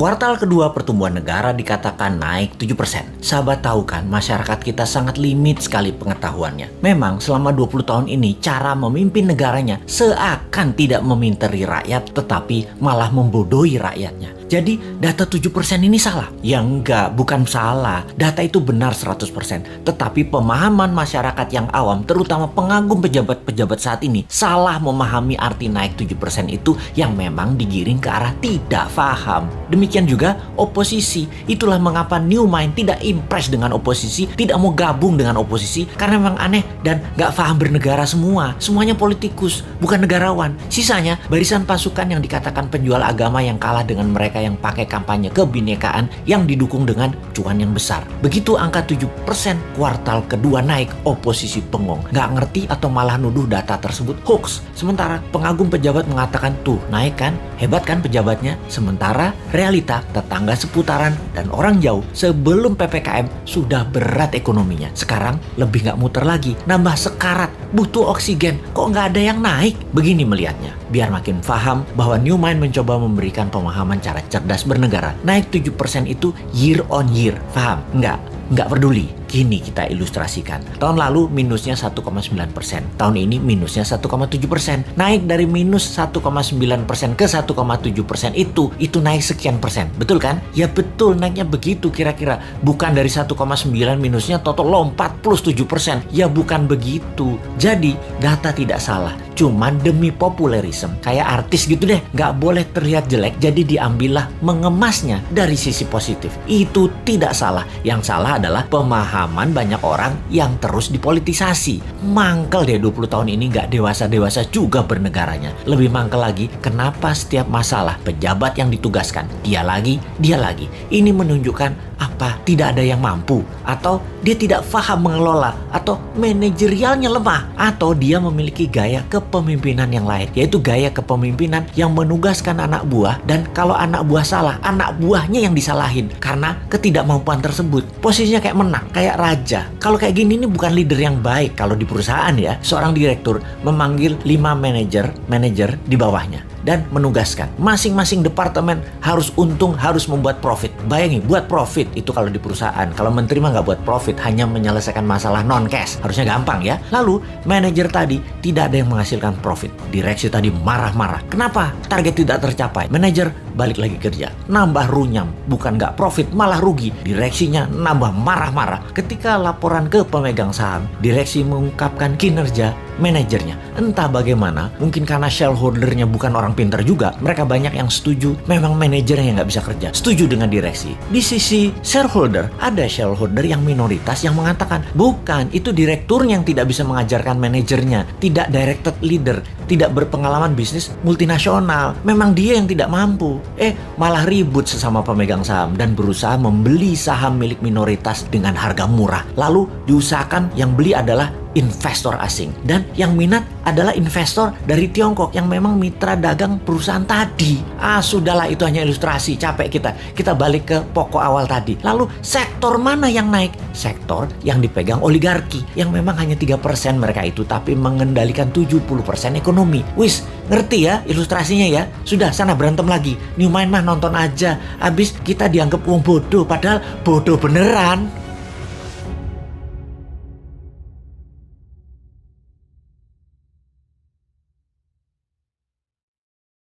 Kuartal kedua pertumbuhan negara dikatakan naik 7%. Sahabat tahu kan, masyarakat kita sangat limit sekali pengetahuannya. Memang selama 20 tahun ini cara memimpin negaranya seakan tidak meminteri rakyat tetapi malah membodohi rakyatnya. Jadi data 7% ini salah? Ya enggak, bukan salah. Data itu benar 100%. Tetapi pemahaman masyarakat yang awam, terutama pengagum pejabat-pejabat saat ini, salah memahami arti naik 7% itu yang memang digiring ke arah tidak paham. Demikian juga oposisi. Itulah mengapa New Mind tidak impress dengan oposisi, tidak mau gabung dengan oposisi, karena memang aneh dan gak paham bernegara semua. Semuanya politikus, bukan negarawan. Sisanya barisan pasukan yang dikatakan penjual agama yang kalah dengan mereka yang pakai kampanye kebinekaan yang didukung dengan cuan yang besar. Begitu angka 7% kuartal kedua naik, oposisi bengong. Nggak ngerti atau malah nuduh data tersebut hoax. Sementara pengagum pejabat mengatakan tuh naik kan, hebat kan pejabatnya. Sementara realita tetangga seputaran dan orang jauh sebelum PPKM sudah berat ekonominya. Sekarang lebih nggak muter lagi, nambah sekarat, butuh oksigen. Kok nggak ada yang naik? Begini melihatnya. Biar makin paham bahwa New Mind mencoba memberikan pemahaman cara cerdas bernegara. Naik 7% itu year on year. Paham? Nggak peduli. Kini kita ilustrasikan. Tahun lalu minusnya 1,9%. Tahun ini minusnya 1,7%. Naik dari minus 1,9% ke 1,7% itu naik sekian persen. Betul kan? Ya betul, naiknya begitu kira-kira. Bukan dari 1,9 minusnya total lompat plus 7%. Ya bukan begitu. Jadi data tidak salah. Cuman demi populerisme, kayak artis gitu deh, nggak boleh terlihat jelek, jadi diambillah mengemasnya dari sisi positif. Itu tidak salah. Yang salah adalah pemahaman banyak orang yang terus dipolitisasi. Mangkel deh 20 tahun ini nggak dewasa-dewasa juga bernegaranya. Lebih mangkel lagi, kenapa setiap masalah pejabat yang ditugaskan, dia lagi. Ini menunjukkan apa? Tidak ada yang mampu, atau dia tidak paham mengelola, atau manajerialnya lemah, atau dia memiliki gaya kepemimpinan yang lain, yaitu gaya kepemimpinan yang menugaskan anak buah, dan kalau anak buah salah, anak buahnya yang disalahin karena ketidakmampuan tersebut. Posisinya kayak menang, kayak raja. Kalau kayak gini ini bukan leader yang baik. Kalau di perusahaan ya, seorang direktur memanggil 5 manajer di bawahnya dan menugaskan masing-masing departemen harus untung, harus membuat profit. Bayangin, buat profit itu kalau di perusahaan. Kalau menteri mah nggak buat profit, hanya menyelesaikan masalah non cash. Harusnya gampang ya. Lalu manajer tadi tidak ada yang menghasilkan profit. Direksi tadi marah-marah. Kenapa? Target tidak tercapai. Manajer balik lagi kerja, nambah runyam, bukan nggak profit malah rugi. Direksinya nambah marah-marah. Ketika laporan ke pemegang saham, direksi mengungkapkan kinerja manajernya. Entah bagaimana, mungkin karena shareholdernya bukan orang pintar juga, mereka banyak yang setuju memang manajernya yang nggak bisa kerja, setuju dengan direksi. Di sisi shareholder, ada shareholder yang minoritas yang mengatakan bukan, itu direkturnya yang tidak bisa mengajarkan manajernya, tidak directed leader, tidak berpengalaman bisnis multinasional, memang dia yang tidak mampu. Malah ribut sesama pemegang saham dan berusaha membeli saham milik minoritas dengan harga murah. Lalu diusahakan yang beli adalah investor asing, dan yang minat adalah investor dari Tiongkok yang memang mitra dagang perusahaan tadi. Sudahlah, itu hanya ilustrasi, capek kita balik ke pokok awal tadi. Lalu sektor mana yang naik? Sektor yang dipegang oligarki, yang memang hanya 3% mereka itu, tapi mengendalikan 70% ekonomi. Wis, ngerti ya ilustrasinya ya? Sudah, sana berantem lagi. New Mind mah nonton aja, abis kita dianggap wong bodoh, padahal bodoh beneran.